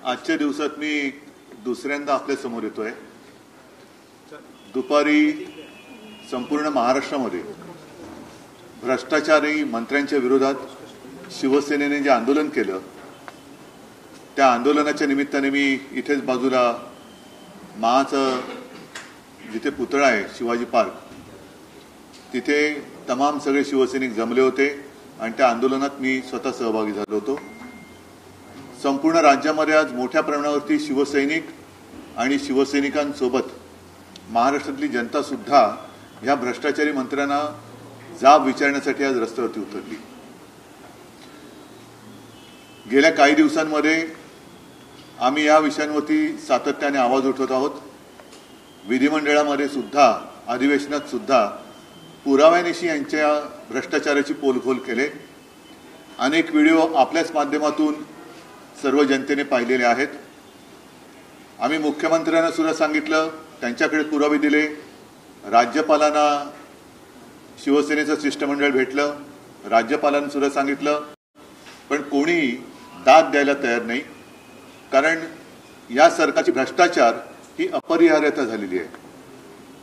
आजच्या दिवसात मी दुसऱ्यांदा आपल्या समोर येतोय। दुपारी संपूर्ण महाराष्ट्रामध्ये भ्रष्टाचारी मंत्र्यांच्या विरोधात शिवसेनेने जे आंदोलन केलं त्या आंदोलनाच्या निमित्ताने मी इथेच बाजूला महाचं जिथे पुतळा आहे शिवाजी पार्क तिथे तमाम सगळे शिवसैनिक जमले होते आणि त्या आंदोलनात मी स्वतः सहभागी झालो होतो। संपूर्ण राज्यामध्ये आज मोठ्या प्रमाणावरती शिवसैनिक आणि शिवसैनिकांसोबत महाराष्ट्रातली जनता सुद्धा या भ्रष्टाचारी मंत्र्यांना जाब विचारण्यासाठी आज रस्त्यावरती उतरली। गेल्या काही दिवसांमध्ये आम्ही या विषयांवरती सातत्याने आवाज उठवत आहोत। विधिमंडळामध्ये सुद्धा अधिवेशनात सुद्धा पुराव्यानिशी यांच्या भ्रष्टाचाराची पोलखोल केले। अनेक व्हिडिओ आपल्याच माध्यमातून सर्व जनतेने पाहिलेले आहेत। आम्ही मुख्यमंत्र्यांना सुद्धा सांगितलं, त्यांच्याकडे पुरावे दिले, राज्यपालांना शिवसेनेचं शिष्टमंडळ भेटलं, राज्यपालांना सुद्धा सांगितलं, पण कोणी दाद द्यायला तयार नाही। कारण या सरकारची भ्रष्टाचार ही अपरिहार्यता झालेली आहे।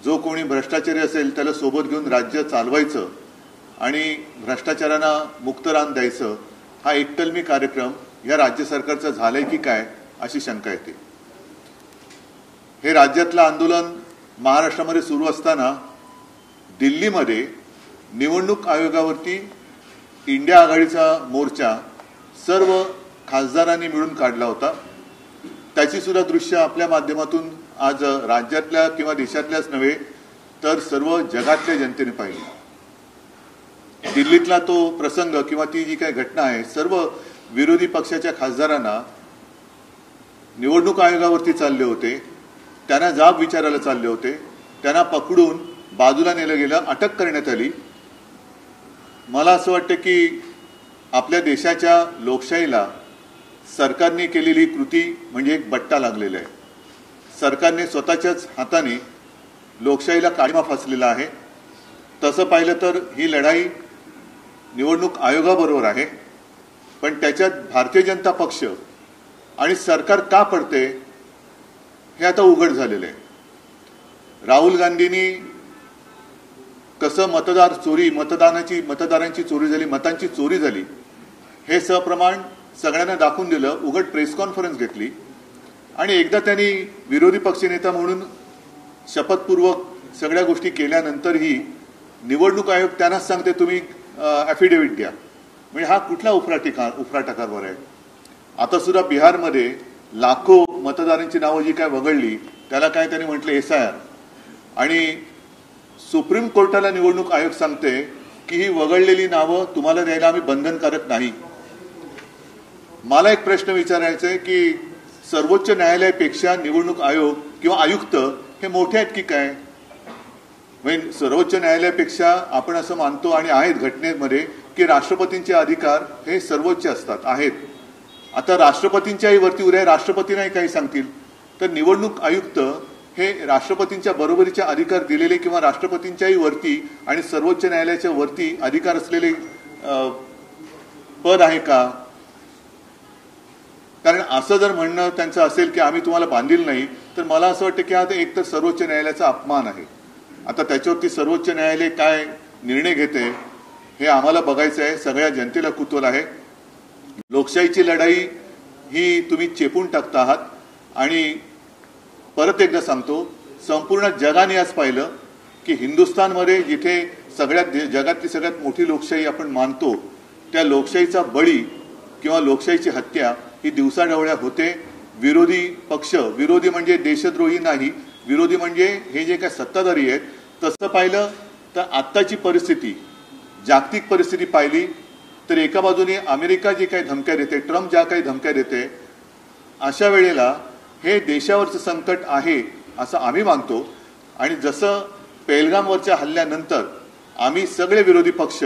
जो कोणी भ्रष्टाचारी असेल त्याला सोबत घेऊन राज्य चालवायचं आणि भ्रष्टाचारांना मुक्त रान द्यायचं हा एककलमी कार्यक्रम या राज्य सरकारचा झालाय की काय अशी शंका येते। हे राज्यातलं आंदोलन महाराष्ट्रामध्ये सुरू असताना दिल्लीमध्ये निवडणूक आयोगावरती इंडिया आघाडीचा मोर्चा सर्व खासदारांनी मिळून काढला होता। त्याची सुद्धा दृश्य आपल्या माध्यमातून आज राज्यातल्या किंवा देशातल्याच नव्हे तर सर्व जगातल्या जनतेने पाहिली। दिल्लीतला तो प्रसंग किंवा ती जी काही घटना आहे, सर्व विरोधी पक्षाच्या खासदारांना निवडणूक आयोगावरती चालले होते, त्यांना जाब विचारायला चालले होते, त्यांना पकडून बाजूला नेलं गेलं, अटक करण्यात आली। मला असं वाटतं की आपल्या देशाच्या लोकशाहीला सरकारने केलेली कृती म्हणजे एक बट्टा लागलेला आहे। सरकारने स्वतःच्याच हाताने लोकशाहीला काळीमा फासलेला आहे। तसं पाहिलं तर ही लढाई निवडणूक आयोगाबरोबर आहे, पण त्याच्यात भारतीय जनता पक्ष आणि सरकार का पडते हे आता उघड झालेलं आहे। राहुल गांधींनी कसं मतदारांची चोरी झाली, मतांची चोरी झाली हे सप्रमाण सगळ्यांना दाखवून दिलं, उघड प्रेस कॉन्फरन्स घेतली आणि एकदा त्यांनी विरोधी पक्षनेता म्हणून शपथपूर्वक सगळ्या गोष्टी केल्यानंतरही निवडणूक आयोग त्यांनाच सांगते तुम्ही ॲफिडेव्हिट द्या। म्हणजे हा कुठला उफराटा कारभार आहे। आता सुद्धा बिहारमध्ये लाखो मतदारांची नावं जी काय वगळली त्याला काय त्यांनी म्हटलं SIR, आणि सुप्रीम कोर्टाला निवडणूक आयोग सांगते की ही वगळलेली नावं तुम्हाला द्यायला आम्ही बंधनकारक नाही। मला एक प्रश्न विचारायचा आहे की सर्वोच्च न्यायालयापेक्षा निवडणूक आयोग किंवा आयुक्त हे मोठे आहेत की काय? म्हणजे सर्वोच्च न्यायालयापेक्षा आपण असं मानतो आणि आहेत घटनेमध्ये की राष्ट्रपतींचे अधिकार हे सर्वोच्च असतात आहेत। आता राष्ट्रपतींच्याही वरती उद्या राष्ट्रपतींनाही काही सांगतील तर निवडणूक आयुक्त हे राष्ट्रपतींच्या बरोबरीचे अधिकार दिलेले किंवा राष्ट्रपतींच्याही वरती आणि सर्वोच्च न्यायालयाच्या वरती अधिकार असलेले पद आहे का? कारण असं जर म्हणणं त्यांचं असेल की आम्ही तुम्हाला बांधील नाही तर मला असं वाटतं की आता एक तर सर्वोच्च न्यायालयाचा अपमान आहे। आता त्याच्यावरती सर्वोच्च न्यायालय काय निर्णय घेते हे आम्हाला बघायचं आहे, सगळ्या जनतेला कुतूहल आहे। लोकशाहीची लढाई ही तुम्ही चेपून टाकता आहात आणि परत एकदा सांगतो, संपूर्ण जगाने आज पाहिलं की हिंदुस्थानमध्ये जिथे जगातली सगळ्यात मोठी लोकशाही आपण मानतो त्या लोकशाहीचा बळी किंवा लोकशाहीची हत्या ही दिवसाढवळ्या होते। विरोधी पक्ष, विरोधी म्हणजे देशद्रोही नाही, विरोधी म्हणजे हे जे काही सत्ताधारी आहेत, तसं पाहिलं तर आत्ताची परिस्थिती जागतिक परिस्थिती पाहिली तर एका बाजूने अमेरिका जी काही धमक्या देते, ट्रम्प ज्या काही धमक्या देते, अशा वेळेला हे देशावरचं संकट आहे असं आम्ही मानतो। आणि जसं पेहलगामवरच्या हल्ल्यानंतर आम्ही सगळे विरोधी पक्ष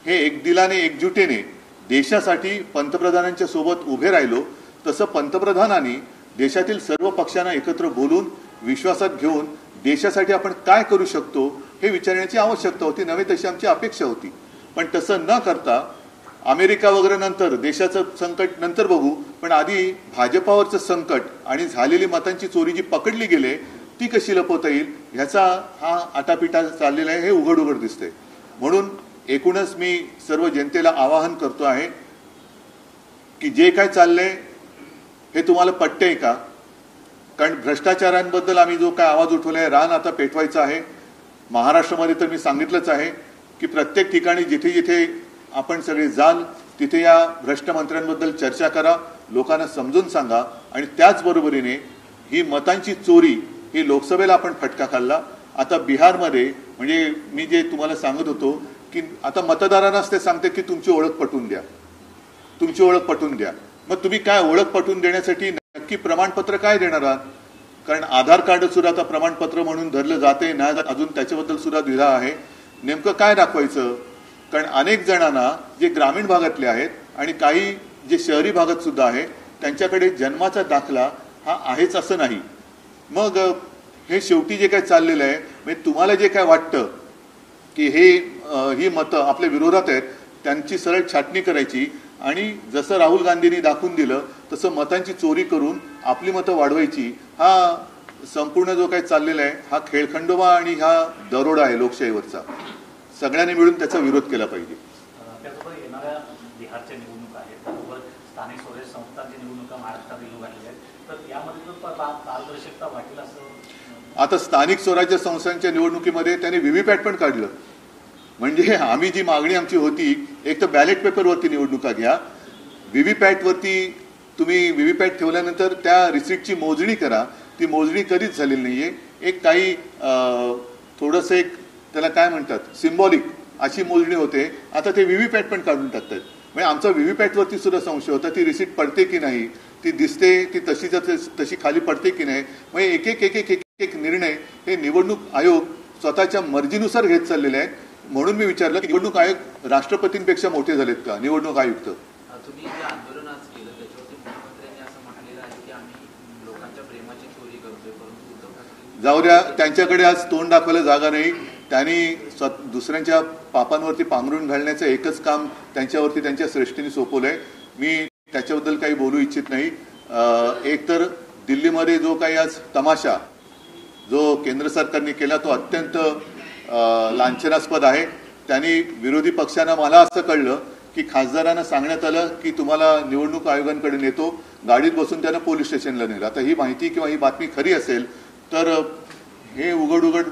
हे एकदिलाने एकजुटीने देशासाठी पंतप्रधानांच्या सोबत उभे राहिलो, तसं पंतप्रधानांनी देशातील सर्व पक्षांना एकत्र बोलून विश्वासात घेऊन देशासाठी आपण काय करू शकतो हे विचारण्याची आवश्यकता होती, नव्हे तशी आमची अपेक्षा होती। पण तसं न करता अमेरिका वगैरे नंतर, देशाचं संकट नंतर बघू, पण आधी भाजपावरचं संकट आणि झालेली मतांची चोरी जी पकडली गेले ती कशी लपवता येईल ह्याचा हा आटापिटा चाललेला आहे, हे उघड उघड दिसते. म्हणून एकूणच मी सर्व जनतेला आवाहन करतो आहे की जे काय चाललंय हे तुम्हाला पटतंय का? कारण भ्रष्टाचारांबद्दल आम्ही जो काय आवाज उठवलाय, रान आता पेटवायचा आहे. महाराष्ट्रामध्ये तर मी सांगितलंच आहे की प्रत्येक ठिकाणी जिथे जिथे आपण सगळे जाल तिथे या भ्रष्ट मंत्र्यांबद्दल चर्चा करा, लोकांना समजून सांगा. आणि त्याचबरोबरीने ही मतांची चोरी ही लोकसभेला आपण फटका खाल्ला. आता बिहारमध्ये म्हणजे मी जे तुम्हाला सांगत होतो की आता मतदारांनाच ते सांगते की तुमची ओळख पटवून द्या, तुमची ओळख पटवून द्या. मग तुम्ही काय ओळख पटवून देण्यासाठी नक्की प्रमाणपत्र काय देणार आहात? कारण आधार कार्ड सुद्धा आता प्रमाणपत्र म्हणून धरलं जाते ना, अजून त्याच्याबद्दल सुद्धा द्विधा आहे. नेमकं काय दाखवायचं? कारण अनेक जणांना जे ग्रामीण भागातले आहेत आणि काही जे शहरी भागात सुद्धा आहे त्यांच्याकडे जन्माचा दाखला हा आहेच असं नाही. मग हे शेवटी जे काय चाललेलं आहे, म्हणजे तुम्हाला जे काय वाटतं की ही मतं आपल्या विरोधात आहेत त्यांची सरळ छाटणी करायची आणि जसं राहुल गांधींनी दाखवून दिलं तसं मतांची चोरी करून आपली मतं वाढवायची, हा संपूर्ण जो काही चाललेला आहे हा खेळखंडोबा आणि हा दरोडा आहे लोकशाहीवरचा. सगळ्यांनी मिळून त्याचा विरोध केला पाहिजे. त्याचबरोबर येणाऱ्या बिहारच्या निवडणुका आहेत, त्याचबरोबर स्थानिक स्वराज्य संस्थांच्या निवडणुका महाराष्ट्रात येऊ घातलेल्या आहेत, तर यामध्ये पारदर्शकता वाटेल असं? आता स्थानिक स्वराज्य संस्थांच्या निवडणुकीमध्ये त्यांनी व्हीव्हीपॅट पण काढलं. म्हणजे आम्ही जी मागणी आमची होती, एक तर बॅलेट पेपरवरती निवडणुका घ्या, व्हीव्हीपॅटवरती तुम्ही व्हीव्हीपॅट ठेवल्यानंतर त्या रिसिप्टची मोजणी करा. ती मोजणी कधीच झालेली नाहीये. एक काही थोडंसं एक त्याला काय म्हणतात सिम्बॉलिक अशी मोजणी होते. आता ते व्हीव्हीपॅट पण काढून टाकतात. म्हणजे आमचा व्हीव्हीपॅटवरती सुद्धा संशय होता, ती रिसिप्ट पडते की नाही, ती दिसते ती तशी खाली पडते की नाही. म्हणजे एक एक एक एक एक निर्णय हे निवडणूक आयोग स्वतःच्या मर्जीनुसार घेत चाललेले आहेत. म्हणून मी विचारलं की निवडणूक आयोग राष्ट्रपतींपेक्षा मोठे झालेत का निवडणूक आयुक्त? तुम्ही जे आंदोलन आज केलं त्याच्यावरती मुख्यमंत्र्यांनी असं म्हटलेलं आहे की आम्ही लोकांच्या प्रेमाची चोरी करतोय, परंतु उद्धव ठाकरे जाऊ द्या, त्यांच्याकडे आज तोंड दाखवायला जागा नाही. त्यांनी दुसऱ्यांच्या पापांवरती पांघरून घालण्याचं एकच काम त्यांच्यावरती त्यांच्या श्रेष्ठीने सोपवलंय. मी त्याच्याबद्दल काही बोलू इच्छित नाही. एक तर दिल्लीमध्ये जो काही आज तमाशा जो केंद्र सरकारने केला तो अत्यंत लांछनास्पद आहे. त्यांनी विरोधी पक्षांना, मला असं कळलं की खासदारांना सांगण्यात आलं की तुम्हाला निवडणूक आयोगांकडे नेतो, गाडीत बसून त्यांना पोलीस स्टेशनला नेलं. आता ही माहिती किंवा ही बातमी खरी असेल तर हे उघड उघड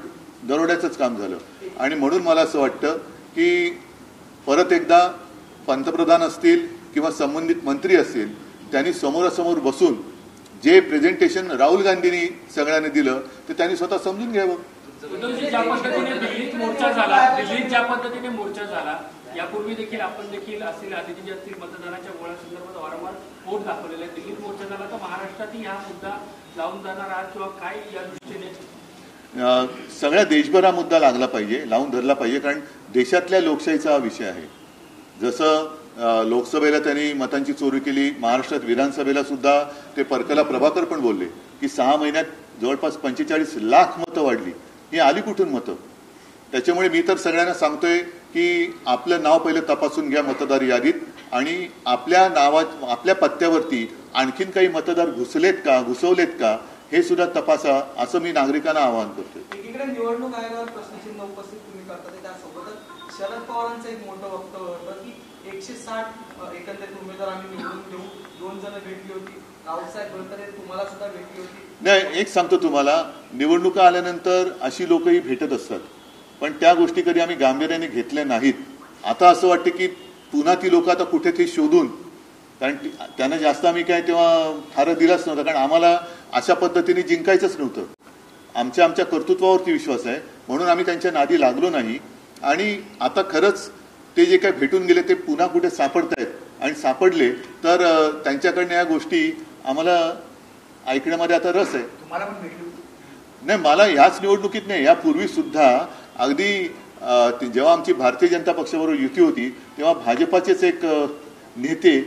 दरोड्याचंच काम झालं. आणि म्हणून मला असं वाटतं की परत एकदा पंतप्रधान असतील किंवा संबंधित मंत्री असतील त्यांनी समोरासमोर बसून जे प्रेझेंटेशन राहुल गांधींनी सगळ्यांनी दिलं ते त्यांनी स्वतः समजून घ्यावं. ज्या पद्धतीने दिल्लीत मोर्चा झाला, यापूर्वी देखील आपण देखील असतील अतिथी असतील मतदानाच्या गोळ्यासंदर्भात वारंवार वोट दाखवलेला आहे. दिल्लीत मोर्चा झाला तर महाराष्ट्रातही हा मुद्दा लावून जाणार आहात किंवा काय या दृष्टीने? सगळ्या देशभर हा मुद्दा लागला पाहिजे, लावून धरला पाहिजे. कारण देशातल्या लोकशाहीचा हा विषय आहे. जसं लोकसभेला त्यांनी मतांची चोरी केली, महाराष्ट्रात विधानसभेला सुद्धा ते परकला प्रभाकर पण बोलले की 6 महिन्यात जवळपास 45 लाख मतं वाढली. ही आली कुठून मतं? त्याच्यामुळे मी तर सगळ्यांना सांगतोय की आपलं नाव पहिलं तपासून घ्या मतदार यादीत आणि आपल्या पत्त्यावरती आणखीन काही मतदार घुसवलेत का हे सुद्धा तपासा, असं मी नागरिकांना आवाहन करतोय. एकीकडे निवडणूक आयोगावर प्रश्नचिन्ह उपस्थित तुम्ही करता, त्यासोबतच शरद पवारांचं एक मोठं वक्तव्य होतं की 160 एकंदरीत उमेदवार आम्ही निवडून देऊ. 2 जण भेटली होती, रावसाहेब गडकरी तुम्हाला सुद्धा भेटली होती. नाही, एक सांगतो तुम्हाला, निवडणुका आल्यानंतर अशी लोकही भेटत असतात, पण त्या गोष्टी कधी आम्ही गांभीर्याने घेतल्या नाहीत. आता असं वाटतं की पुन्हा ती लोक आता कुठेतरी शोधून, कारण त्यांना जास्त आम्ही काय तेव्हा फार दिलाच नव्हता, कारण आम्हाला अशा पद्धतीने जिंकायचंच नव्हतं. आमच्या कर्तृत्वावरती विश्वास आहे म्हणून आम्ही त्यांच्या नादी लागलो नाही. आणि आता खरंच ते जे काय भेटून गेले ते पुन्हा कुठे सापडतायत आणि सापडले तर त्यांच्याकडनं या गोष्टी आम्हाला ऐकण्यामध्ये आता रस आहे. तुम्हाला पण भेटली? नाही, मला ह्याच निवडणुकीत नाही, यापूर्वी सुद्धा अगदी जेव्हा आमची भारतीय जनता पक्षाबरोबर युती होती तेव्हा भाजपाचेच एक नेते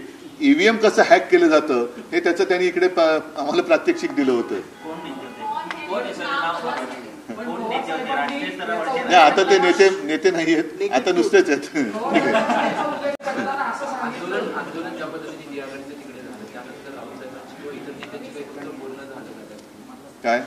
ईव्हीएम कसं हॅक केलं जातं हे त्याचं त्यांनी इकडे आम्हाला प्रात्यक्षिक दिलं होतं. नाही, आता ते नेते नाही आहेत, आता नुसतेच आहेत. ठीक आहे. आंदोलन ज्या पद्धतीने इंडिया आघाडीचं तिकडे झालं त्यानंतर राहुल साहेबांची किंवा इतर नेत्यांची काही तुमचं बोलणं झालं का त्यात? काय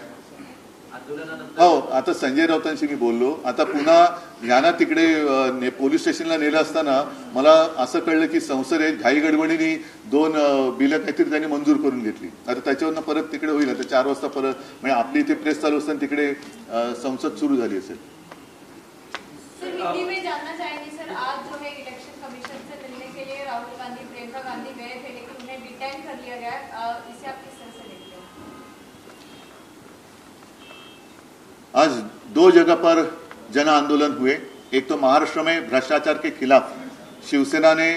आंदोलनानंतर हो, आता संजय राऊतांशी मी बोललो. आता पुन्हा ह्यांना तिकडे पोलीस स्टेशनला नेलं असताना मला असं कळलं की संसदेत घाई गडबडीने 2 बिलं काहीतरी त्यांनी मंजूर करून घेतली. आता त्याच्यावरनं परत तिकडे होईल. आता 4 वाजता परत म्हणजे आपली इथे प्रेस चालू असताना तिकडे संसद सुरू झाली असेल. सर, हिंदी में जानना चाहेंगे सर, आज जो है इलेक्शन कमीशन से मिलने के लिए राहुल गांधी प्रियंका गांधी गए थे, लेकिन उन्हें डिटेन कर लिया गया. इसे आप किस तरह से देखते हैं? आज 2 जगह पर जन आंदोलन हुए. एक तो महाराष्ट्र में भ्रष्टाचार के खिलाफ शिवसेना ने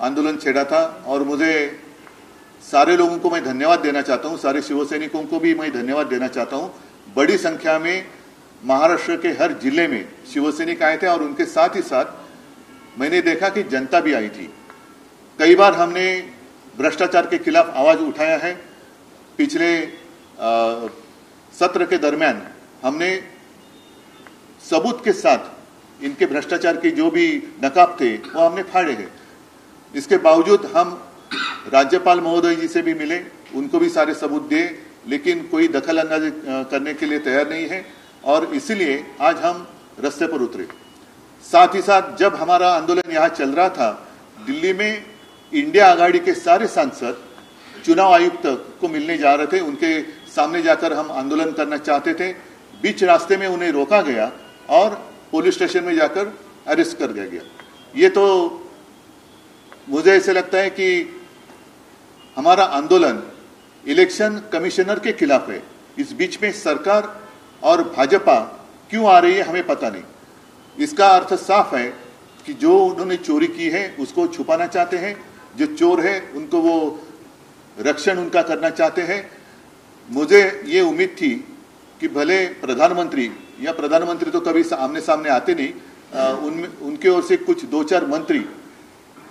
आंदोलन छेड़ा था और मुझे सारे लोगों को मैं धन्यवाद देना चाहता हूं, सारे शिवसैनिकों को भी मैं धन्यवाद देना चाहता हूं. बड़ी संख्या में महाराष्ट्र के हर जिले में शिवसैनिक आए थे और उनके साथ ही साथ मैंने देखा कि जनता भी आई थी. कई बार हमने भ्रष्टाचार के खिलाफ आवाज उठाया है. पिछले सत्र के दरमियान हमने सबूत के साथ इनके भ्रष्टाचार के जो भी नकाब थे वो हमने फाड़े हैं. इसके बावजूद हम राज्यपाल महोदय जी से भी मिले, उनको भी सारे सबूत दिए, लेकिन कोई दखल अंदाजी करने के लिए तैयार नहीं है और इसीलिए आज हम रास्ते पर उतरे. साथ ही साथ जब हमारा आंदोलन यहाँ चल रहा था, दिल्ली में इंडिया आघाड़ी के सारे सांसद चुनाव आयुक्त को मिलने जा रहे थे. उनके सामने जाकर हम आंदोलन करना चाहते थे. बीच रास्ते में उन्हें रोका गया और पुलिस स्टेशन में जाकर अरेस्ट कर दिया गया. ये तो मुझे ऐसे लगता है कि हमारा आंदोलन इलेक्शन कमिश्नर के खिलाफ है. इस बीच में सरकार और भाजपा क्यों आ रही है हमें पता नहीं. इसका अर्थ साफ है कि जो उन्होंने चोरी की है उसको छुपाना चाहते हैं. जो चोर है उनको वो रक्षण उनका करना चाहते हैं. मुझे ये उम्मीद थी कि भले प्रधानमंत्री या प्रधानमंत्री तो कभी आमने सामने आते नहीं, उनके ओर से कुछ 2-4 मंत्री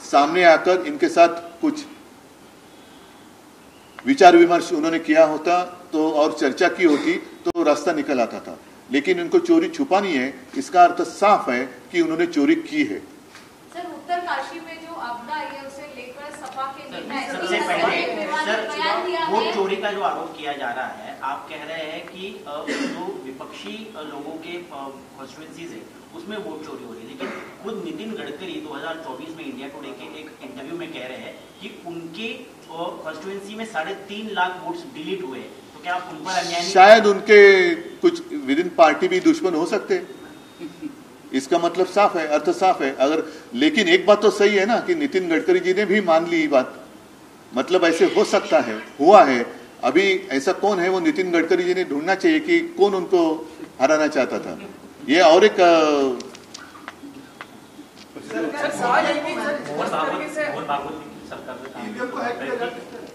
सामने आकर इनके साथ कुछ विचार विमर्श उन्होंने किया होता तो और चर्चा की होती तो रास्ता निकल आता था. लेकिन उनको चोरी छुपानी है, इसका अर्थ साफ है कि उन्होंने चोरी की है. सर, उत्तर काशी में जो आपदा आई है उसे लेकर सपा के नेता सबसे पहले सर, बयान दिया वोट है. चोरी का जो आरोप किया जा रहा है, आप कह रहे हैं कि जो विपक्षी लोगों के कॉन्स्टिट्यूएंसीज है उसमें वोट चोरी हो रही है, लेकिन खुद नितिन गडकरी 2024 में इंडिया टुडे के एक इंटरव्यू में कह रहे हैं कि उनके कॉन्स्टिट्यूएंसी में 3.5 लाख वोट्स डिलीट हुए. तो क्या आप उन पर अन्याय नहीं? शायद उनके कुछ विद इन पार्टी भी दुश्मन हो सकते हैं. इसका मतलब साफ है, अर्थ साफ है. अगर लेकिन एक बात तो सही है ना कि नितिन गडकरी जी ने भी मान ली बात. मतलब ऐसे हो सकता है, हुआ है. अभी ऐसा कौन है वो नितिन गडकरी जी ने ढूंढना चाहिए कि कौन उनको हराना चाहता था. ये और एक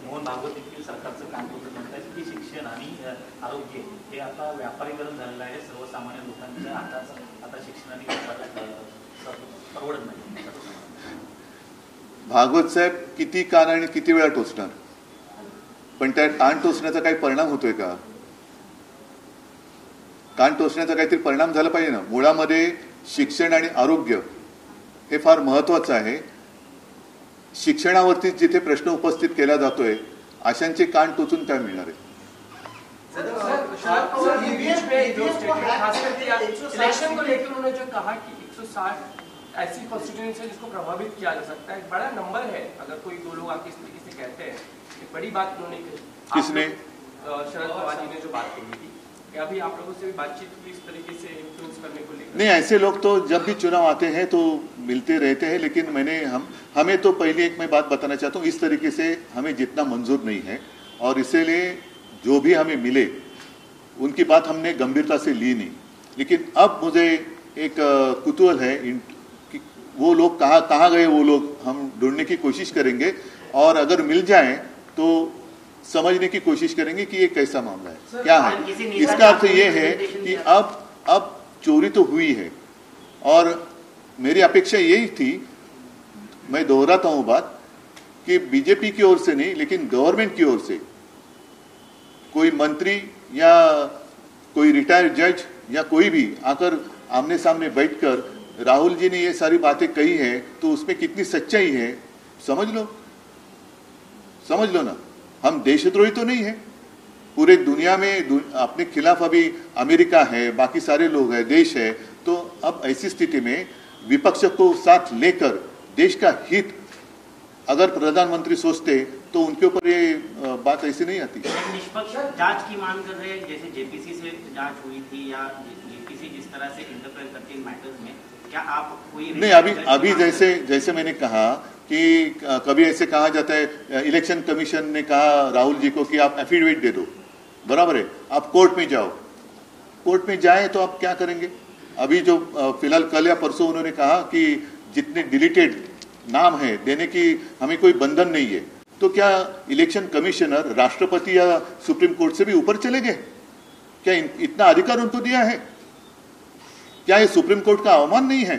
मोहन भागवत देखील सरकारचं काम होतं म्हणतात की शिक्षण आणि आरोग्य हे आता व्यापारीकरण झालेलं आहे. सर्वसामान्य लोकांच्या आता शिक्षण आणि परवडत नाही. भागवत साहेब किती कान आणि किती वेळा टोचणार, पण त्या कान टोचण्याचा काही परिणाम होतोय का? कान टोचण्याचा काहीतरी परिणाम झाला पाहिजे ना. मुळामध्ये शिक्षण आणि आरोग्य हे फार महत्वाचं आहे. शिक्षणावरती जिथे प्रश्न उपस्थित केला जातोय अशांचे कान टोचून काय मिळणार आहे? इलेक्शन को लेकर उन्होंने जो कहा कि 160 ऐसी कॉन्स्टिट्यूएंसी है जिसको प्रभावित किया जा सकता है, बड़ा नंबर है. अगर कोई 2 लोग आके इस तरीके से कहते हैं, एक बड़ी बात उन्होंने किसने? शरद पवार जी ने जो बात कही थी कि अभी आप लोगों से भी बातचीत हुई इस तरीके से इन्फ्लुएंस करने को लेकर? नहीं, ऐसे लोग तो जब भी चुनाव आते हैं तो मिलते रहते हैं. लेकिन हमें तो पहले एक मैं बात बताना चाहता हूँ, इस तरीके से हमें जितना मंजूर नहीं है और इसीलिए जो भी हमें मिले उनकी बात हमने गंभीरता से ली नहीं. लेकिन अब मुझे एक कुतूहल है कि वो लोग कहाँ गए. वो लोग हम ढूंढने की कोशिश करेंगे और अगर मिल जाए तो समझने की कोशिश करेंगे कि ये कैसा मामला है, क्या है. इसका अर्थ ये है कि अब चोरी तो हुई है और मेरी अपेक्षा यही थी, मैं दोहराता हूं बात, कि बीजेपी की ओर से नहीं लेकिन गवर्नमेंट की ओर से कोई मंत्री या कोई रिटायर्ड जज या कोई भी आकर आमने सामने बैठकर राहुल जी ने ये सारी बातें कही है तो उसमें कितनी सच्चाई है समझ लो ना। हम देशद्रोही तो नहीं है, पूरे दुनिया में अपने खिलाफ अभी अमेरिका है, बाकी सारे लोग हैं, देश है। तो अब ऐसी स्थिति में विपक्ष को साथ लेकर देश का हित अगर प्रधानमंत्री सोचते तो उनके ऊपर ये बात ऐसी नहीं आती। निष्पक्ष जांच की मांग कर रहे हैं, जैसे जेपीसी से जांच हुई थी या जेपीसी जिस तरह से इंटरफेयर करती है मैटर्स में, क्या आप कोई नहीं, अभी जैसे मैंने कहा कि कभी ऐसे कहा जाता है, इलेक्शन कमीशन ने कहा राहुल जी को कि आप एफिडेविट दे दो, बराबर है, आप कोर्ट में जाओ। कोर्ट में जाए तो आप क्या करेंगे? अभी जो फिलहाल कल या परसों उन्होंने कहा कि जितने डिलीटेड नाम है देने की हमें कोई बंधन नहीं है। तो क्या इलेक्शन कमिश्नर राष्ट्रपति या सुप्रीम कोर्ट से भी ऊपर चले गए? क्या इतना अधिकार उनको दिया है? क्या ये सुप्रीम कोर्ट का अवमान नहीं है?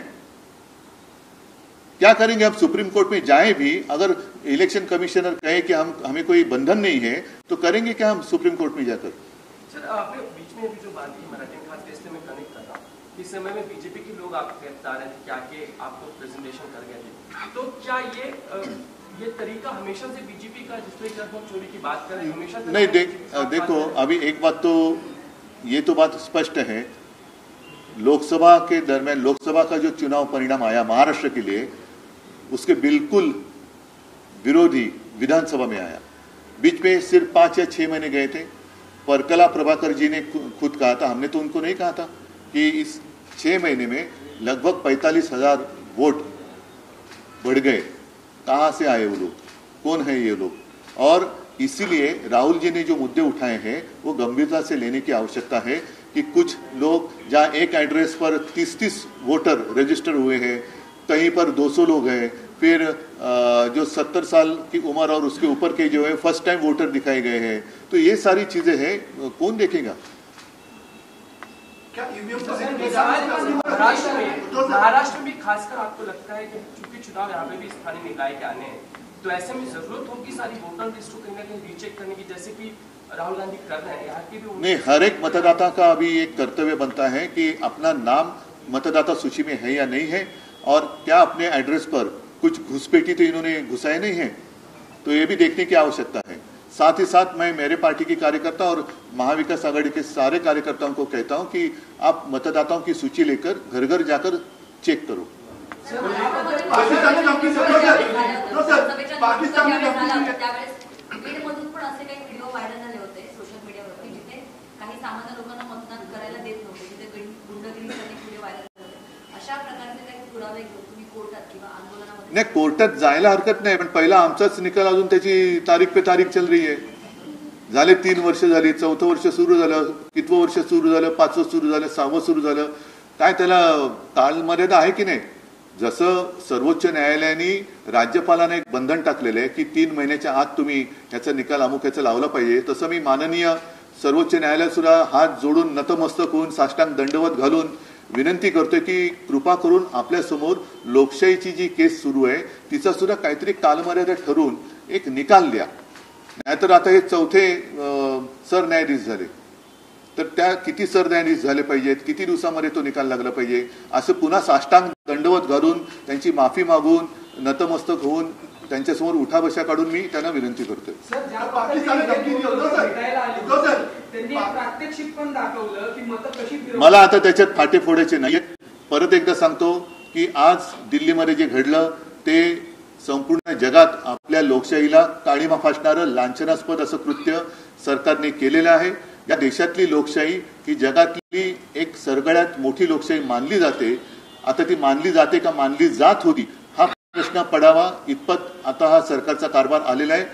क्या करेंगे हम? सुप्रीम कोर्ट में जाए भी, अगर इलेक्शन कमिश्नर कहे कि हमें कोई बंधन नहीं है तो करेंगे क्या हम सुप्रीम कोर्ट में जाकर? सर आपने बीच में भी जो बात की मराठी में, खास इसलिए मैं कनेक्ट कर रहा हूँ, इस समय में बीजेपी के लोग आप बता रहे थे क्या कि आपको प्रेजेंटेशन कर गए थे, तो क्या ये तरीका हमेशा से बीजेपी का, जिस तरह से हम चोरी की बात करें हमेशा नहीं? देखो अभी एक बात तो ये तो बात स्पष्ट है, लोकसभा के दरमियान लोकसभा का जो चुनाव परिणाम आया महाराष्ट्र के लिए, उसके बिल्कुल विरोधी विधानसभा में आया। बीच में सिर्फ 5 या 6 महीने गए थे। परकला प्रभाकर जी ने खुद कहा था, हमने तो उनको नहीं कहा था, कि इस 6 महीने में लगभग 45,000 वोट बढ़ गए। कहाँ से आए वो लोग? कौन है ये लोग? और इसीलिए राहुल जी ने जो मुद्दे उठाए हैं वो गंभीरता से लेने की आवश्यकता है कि कुछ लोग जहाँ एक एड्रेस पर 30-30 वोटर रजिस्टर हुए हैं, कहीं पर 200 लोग हैं, फिर जो 70 साल की उम्र और उसके ऊपर के जो है फर्स्ट टाइम वोटर दिखाए गए हैं। तो ये सारी चीजें हैं, कौन देखेगा? महाराष्ट्र में खासकर आपको लगता है कि चूंकि चुनाव यहाँ पे भी स्थानीय निकाय के आने हैं, तो ऐसे में जरूरत होगी सारी वोटर लिस्ट को कहीं ना कहीं रीचेक करने की, जैसे कि राहुल गांधी कर रहे हैं यहाँ की भी? नहीं, हर एक मतदाता का अभी एक कर्तव्य बनता है कि अपना नाम मतदाता सूची में है या नहीं है, और क्या अपने एड्रेस पर कुछ घुसपैठी तो इन्होंने घुसाए नहीं है, तो ये भी देखने की आवश्यकता है। साथ ही साथ मैं मेरे पार्टी के कार्यकर्ता और महाविकास आघाड़ी के सारे कार्यकर्ताओं को कहता हूं कि आप मतदाताओं की सूची लेकर घर घर जाकर चेक करो। नाही, कोर्टात जायला हरकत नाही, पण पहिला आमचाच निकाल, अजून त्याची तारीख पे तारीख चल रही आहे। झाले 3 वर्ष झाली, 4थं वर्ष सुरू झालं, कितवं वर्ष सुरू झालं, 5वं सुरू झालं, 6वं सुरू झालं, काय त्याला कालमर्यादा आहे की नाही? जसं सर्वोच्च न्यायालयाने राज्यपालांना एक बंधन टाकलेलं आहे की 3 महिन्याच्या आत तुम्ही ह्याचा निकाल अमुक ह्याचा लावला पाहिजे, तसं मी माननीय सर्वोच्च न्यायालयात सुद्धा हात जोडून नतमस्तक होऊन साष्टांग दंडवत घालून विनंती करतोय की कृपा करून आपल्या समोर लोकशाहीची जी केस सुरू आहे तिचा सुद्धा काहीतरी कालमर्यादा ठरवून एक निकाल द्या। नाहीतर आता हे 4थे सरन्यायाधीश झाले, तर त्या किती सरन्यायाधीश झाले पाहिजेत, किती दिवसामध्ये तो निकाल लागला पाहिजे, असं पुन्हा साष्टांग दंडवत घालून त्यांची माफी मागून नतमस्तक होऊन त्यांच्यासमोर उठाबशा काढून मी त्यांना विनंती करतोय। मला आता त्याच्यात फाटे फोडायचे नाहीत। परत एकदा सांगतो की आज दिल्लीमध्ये जे घडलं ते संपूर्ण जगात आपल्या लोकशाहीला काळीमा फासणारं लांछनास्पद असं कृत्य सरकारने केलेलं आहे। या देशातली लोकशाही ही जगातली एक सगळ्यात मोठी लोकशाही मानली जाते। आता ती मानली जाते का मानली जात होती हा प्रश्न पडावा इतपत आता हा सरकारचा कारभार आलेला आहे।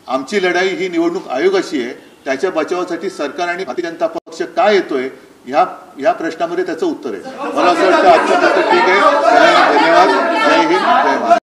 आमची लढाई ही निवडणूक आयोगाशी आहे, त्याच्या बचावासाठी सरकार आणि भारतीय जनता पक्ष काय येतोय ह्या प्रश्नामध्ये त्याचं उत्तर आहे। मला असं वाटतं आजचं ठीक आहे। धन्यवाद। जय हिंद, जय महाराष्ट्र।